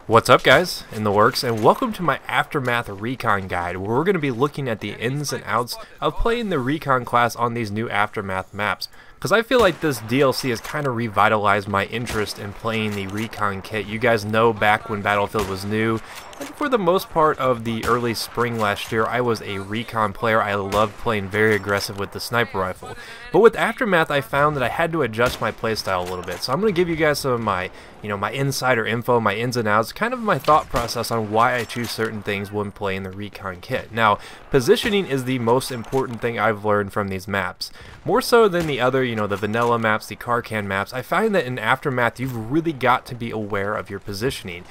What's up, guys, in the works, and welcome to my Aftermath Recon guide, where we're going to be looking at the ins and outs of playing the Recon class on these new Aftermath maps. Because I feel like this DLC has kind of revitalized my interest in playing the Recon kit. You guys know back when Battlefield was new, and for the most part of the early spring last year, I was a Recon player. I loved playing very aggressive with the sniper rifle. But with Aftermath, I found that I had to adjust my playstyle a little bit. So I'm going to give you guys some of my, my insider info, my ins and outs, kind of my thought process on why I choose certain things when playing the Recon kit. Now, positioning is the most important thing I've learned from these maps. More so than the other, the vanilla maps, the car can maps, I find that in Aftermath, you've really got to be aware of your positioning.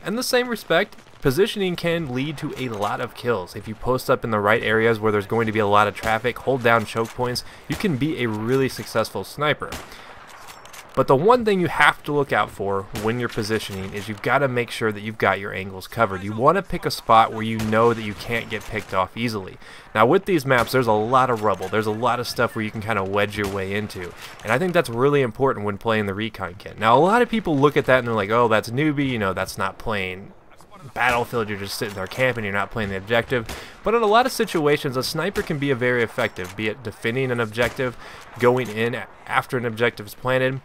In the same respect, positioning can lead to a lot of kills. If you post up in the right areas where there's going to be a lot of traffic, hold down choke points, you can be a really successful sniper. But the one thing you have to look out for when you're positioning is you've got to make sure that you've got your angles covered. You want to pick a spot where you know that you can't get picked off easily. Now with these maps, there's a lot of rubble. There's a lot of stuff where you can kind of wedge your way into. And I think that's really important when playing the Recon kit. Now a lot of people look at that and they're like, oh, that's newbie, that's not playing Battlefield, you're just sitting there camping, you're not playing the objective. But in a lot of situations, a sniper can be very effective, be it defending an objective, going in after an objective is planted,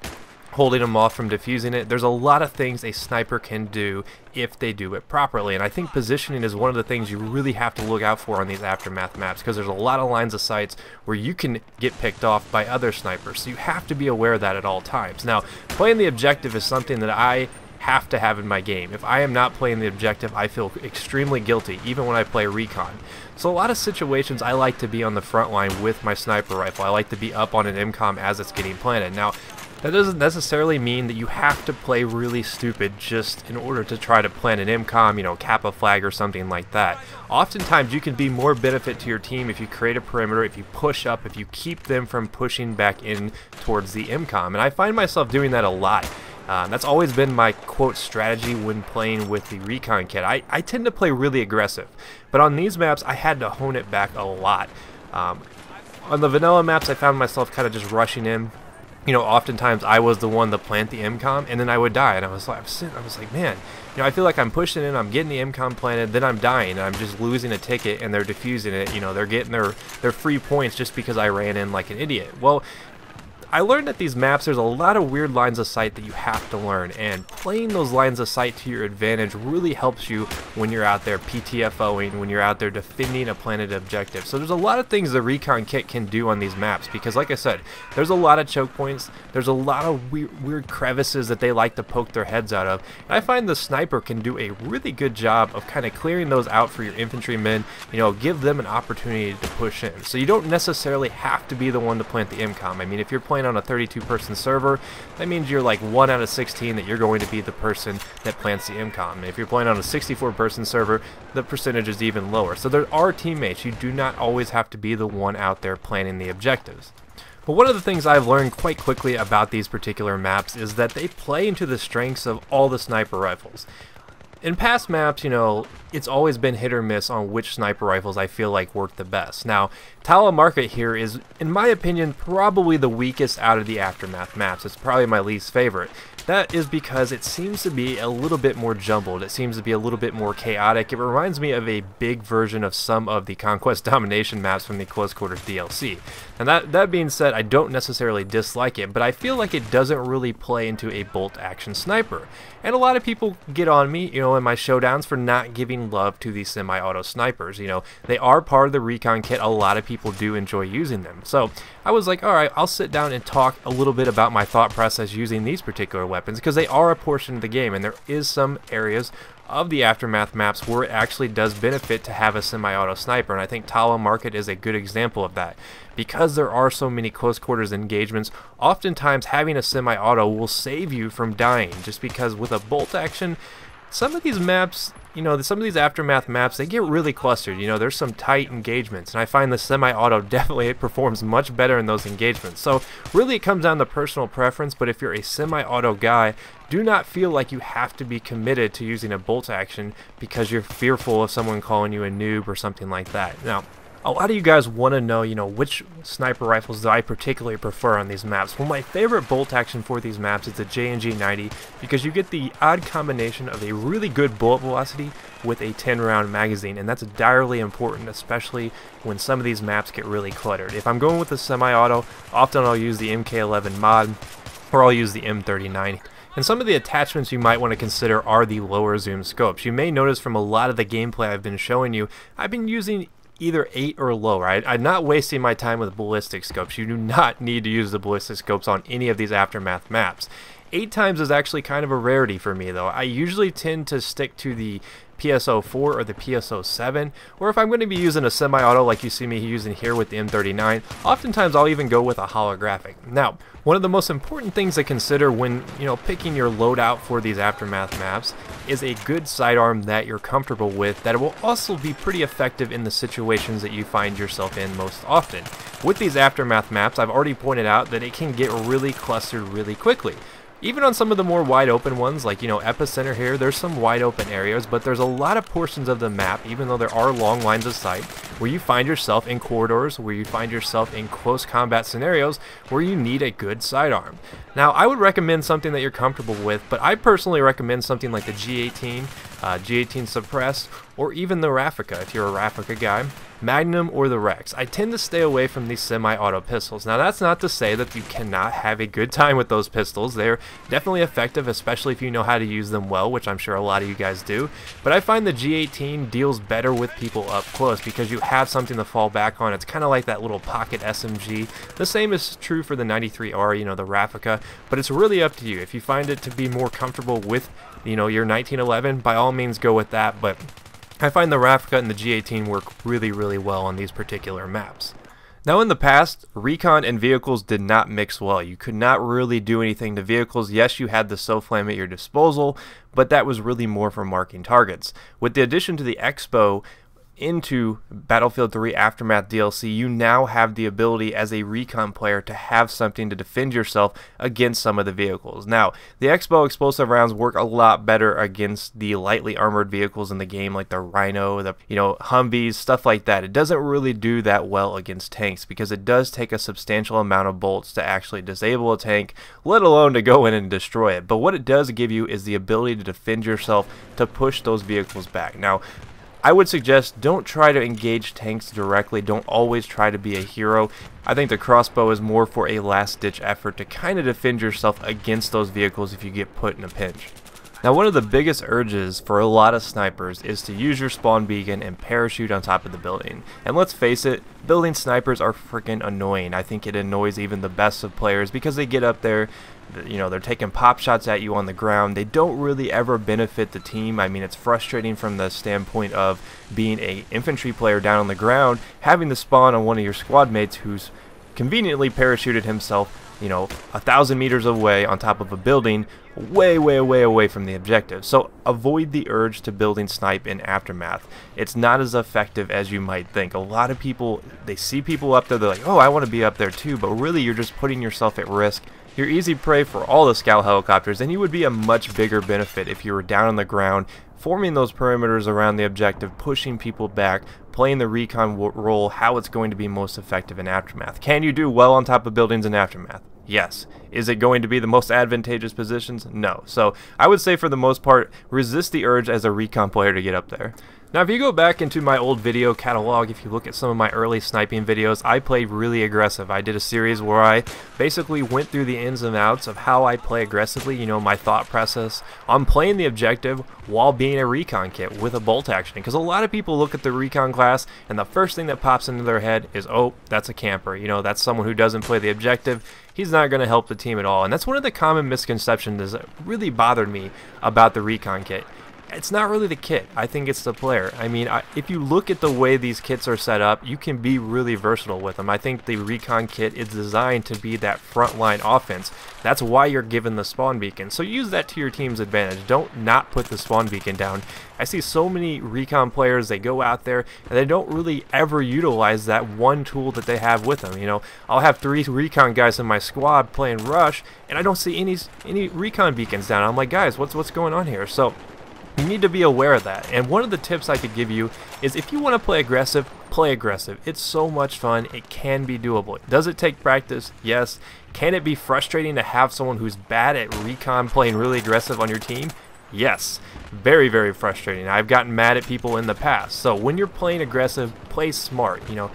holding them off from defusing it. There's a lot of things a sniper can do if they do it properly, and I think positioning is one of the things you really have to look out for on these Aftermath maps, because there's a lot of lines of sights where you can get picked off by other snipers, so you have to be aware of that at all times. Now, playing the objective is something that I have to have in my game. If I am not playing the objective, I feel extremely guilty, even when I play Recon. So a lot of situations I like to be on the front line with my sniper rifle. I like to be up on an MCOM as it's getting planted. Now, that doesn't necessarily mean that you have to play really stupid just in order to try to plant an MCOM, cap a flag or something like that. Oftentimes you can be more benefit to your team if you create a perimeter, if you push up, if you keep them from pushing back in towards the MCOM. And I find myself doing that a lot. That's always been my quote strategy when playing with the Recon kit. I tend to play really aggressive, but on these maps I had to hone it back a lot. On the vanilla maps I found myself kind of just rushing in. Oftentimes I was the one to plant the MCOM, and then I would die, and I was like, man, I feel like I'm pushing in, I'm getting the MCOM planted, then I'm dying, and I'm just losing a ticket, and they're defusing it. They're getting their free points just because I ran in like an idiot. Well, I learned that these maps, there's a lot of weird lines of sight that you have to learn, and playing those lines of sight to your advantage really helps you when you're out there PTFOing, when you're out there defending a planted objective. So there's a lot of things the Recon kit can do on these maps, because like I said, there's a lot of choke points, there's a lot of weird crevices that they like to poke their heads out of, and I find the sniper can do a really good job of kind of clearing those out for your infantrymen, give them an opportunity to push in. So you don't necessarily have to be the one to plant the MCOM. I mean, if you're playing on a 32-person server, that means you're like 1 out of 16 that you're going to be the person that plants the MCOM. And if you're playing on a 64-person server, the percentage is even lower. So there are teammates. You do not always have to be the one out there planting the objectives. But one of the things I've learned quite quickly about these particular maps is that they play into the strengths of all the sniper rifles. In past maps, it's always been hit or miss on which sniper rifles I feel like work the best. Now, Market here is, in my opinion, probably the weakest out of the Aftermath maps. It's probably my least favorite. That is because it seems to be a little bit more jumbled. It seems to be a little bit more chaotic. It reminds me of a big version of some of the Conquest Domination maps from the Close Quarters DLC. And that being said, I don't necessarily dislike it, but I feel like it doesn't really play into a bolt action sniper. And a lot of people get on me, in my showdowns for not giving love to these semi-auto snipers. They are part of the Recon kit. A lot of people do enjoy using them. So I was like, alright, I'll sit down and talk a little bit about my thought process using these particular weapons, because they are a portion of the game, and there is some areas of the Aftermath maps where it actually does benefit to have a semi-auto sniper, and I think Market is a good example of that. Because there are so many close quarters engagements, oftentimes having a semi-auto will save you from dying, just because with a bolt action, some of these maps, some of these Aftermath maps, they get really clustered. There's some tight engagements, and I find the semi-auto definitely performs much better in those engagements. So really it comes down to personal preference, but if you're a semi-auto guy, do not feel like you have to be committed to using a bolt action because you're fearful of someone calling you a noob or something like that. Now, A lot of you guys want to know, which sniper rifles do I particularly prefer on these maps. Well, my favorite bolt action for these maps is the J&G 90 because you get the odd combination of a really good bullet velocity with a 10-round magazine, and that's direly important, especially when some of these maps get really cluttered. If I'm going with the semi-auto, often I'll use the MK11 mod, or I'll use the M39. And some of the attachments you might want to consider are the lower zoom scopes. You may notice from a lot of the gameplay I've been showing you, I've been using either 8 or lower. I'm not wasting my time with ballistic scopes. You do not need to use the ballistic scopes on any of these Aftermath maps. 8 times is actually kind of a rarity for me though. I usually tend to stick to the PSO4 or the PSO7, or if I'm going to be using a semi-auto like you see me using here with the M39, oftentimes I'll even go with a holographic. Now, one of the most important things to consider when picking your loadout for these Aftermath maps is a good sidearm that you're comfortable with, that will also be pretty effective in the situations that you find yourself in most often. With these Aftermath maps, I've already pointed out that it can get really clustered really quickly. Even on some of the more wide open ones, like Epicenter here, there's some wide open areas, but there's a lot of portions of the map, even though there are long lines of sight, where you find yourself in corridors, where you find yourself in close combat scenarios, where you need a good sidearm. Now, I would recommend something that you're comfortable with, but I personally recommend something like the G18, G18 Suppressed, or even the Raffica if you're a Raffica guy, Magnum, or the Rex. I tend to stay away from these semi-auto pistols. Now, that's not to say that you cannot have a good time with those pistols. They're definitely effective, especially if you know how to use them well, which I'm sure a lot of you guys do. But I find the G18 deals better with people up close because you have something to fall back on. It's kind of like that little pocket SMG. The same is true for the 93R, the Raffica, but it's really up to you. If you find it to be more comfortable with, your 1911, by all means go with that, but I find the Raffica and the G18 work really, really well on these particular maps. Now in the past, Recon and vehicles did not mix well. You could not really do anything to vehicles. Yes, you had the SOFLAM at your disposal, but that was really more for marking targets. With the addition to the Expo into Battlefield 3 Aftermath DLC, you now have the ability as a Recon player to have something to defend yourself against some of the vehicles. Now, the Expo explosive rounds work a lot better against the lightly armored vehicles in the game, like the Rhino, the Humvees, stuff like that. It doesn't really do that well against tanks because it does take a substantial amount of bolts to actually disable a tank, let alone to go in and destroy it. But what it does give you is the ability to defend yourself, to push those vehicles back. Now, I would suggest don't try to engage tanks directly. Don't always try to be a hero. I think the crossbow is more for a last-ditch effort to kind of defend yourself against those vehicles if you get put in a pinch. Now, one of the biggest urges for a lot of snipers is to use your spawn beacon and parachute on top of the building. And let's face it, building snipers are freaking annoying. I think it annoys even the best of players because they get up there, they're taking pop shots at you on the ground. They don't really ever benefit the team. I mean, it's frustrating from the standpoint of being an infantry player down on the ground, having to spawn on one of your squad mates who's conveniently parachuted himself 1,000 meters away on top of a building, way away from the objective. So avoid the urge to building snipe in Aftermath. It's not as effective as you might think. A lot of people, they see people up there, they're like, oh, I want to be up there too, but really you're just putting yourself at risk. You're easy prey for all the scout helicopters, and you would be a much bigger benefit if you were down on the ground, forming those perimeters around the objective, pushing people back, playing the Recon role, how it's going to be most effective in Aftermath. Can you do well on top of buildings in Aftermath? Yes. Is it going to be the most advantageous positions? No. So I would say for the most part, resist the urge as a Recon player to get up there. Now, if you go back into my old video catalog, if you look at some of my early sniping videos, I played really aggressive. I did a series where I basically went through the ins and outs of how I play aggressively, my thought process on playing the objective while being a Recon kit with a bolt action. Because a lot of people look at the Recon class and the first thing that pops into their head is, oh, that's a camper. That's someone who doesn't play the objective. He's not going to help the team at all. And that's one of the common misconceptions that really bothered me about the Recon kit. It's not really the kit. I think it's the player. I mean, if you look at the way these kits are set up, you can be really versatile with them. I think the Recon kit is designed to be that frontline offense. That's why you're given the spawn beacon. So use that to your team's advantage. Don't not put the spawn beacon down. I see so many Recon players, they go out there and they don't really ever utilize that one tool that they have with them. I'll have 3 Recon guys in my squad playing Rush, and I don't see any Recon beacons down. I'm like, guys, what's going on here? So you need to be aware of that. And one of the tips I could give you is if you want to play aggressive, play aggressive. It's so much fun. It can be doable. Does it take practice? Yes. Can it be frustrating to have someone who's bad at recon playing really aggressive on your team? Yes. Very, very frustrating. I've gotten mad at people in the past. So when you're playing aggressive, play smart. You know,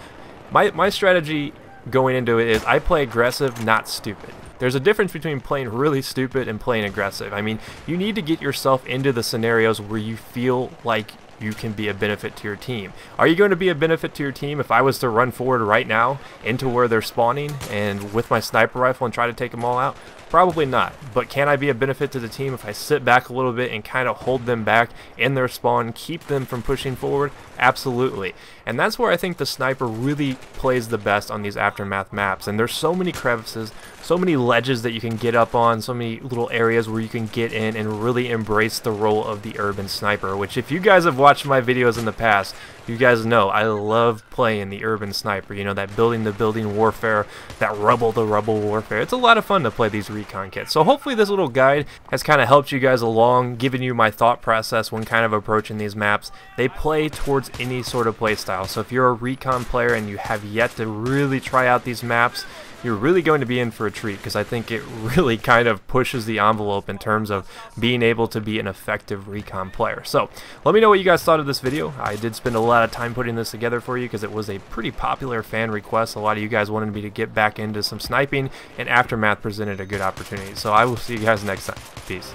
my strategy going into it is I play aggressive, not stupid. There's a difference between playing really stupid and playing aggressive. I mean, you need to get yourself into the scenarios where you feel like you can be a benefit to your team. Are you going to be a benefit to your team if I was to run forward right now into where they're spawning and with my sniper rifle and try to take them all out? Probably not. But can I be a benefit to the team if I sit back a little bit and kind of hold them back in their spawn, keep them from pushing forward? Absolutely. And that's where I think the sniper really plays the best on these Aftermath maps. And there's so many crevices, so many ledges that you can get up on, so many little areas where you can get in and really embrace the role of the urban sniper, which if you guys have watched my videos in the past, you guys know I love playing the urban sniper. You know, that building to building warfare, that rubble to rubble warfare. It's a lot of fun to play these recon kits. So hopefully this little guide has kind of helped you guys along, giving you my thought process when kind of approaching these maps. They play towards any sort of play style. So if you're a recon player and you have yet to really try out these maps, you're really going to be in for a treat, because I think it really kind of pushes the envelope in terms of being able to be an effective recon player. So let me know what you guys thought of this video. I did spend a lot of time putting this together for you because it was a pretty popular fan request. A lot of you guys wanted me to get back into some sniping, and Aftermath presented a good opportunity. So I will see you guys next time. Peace.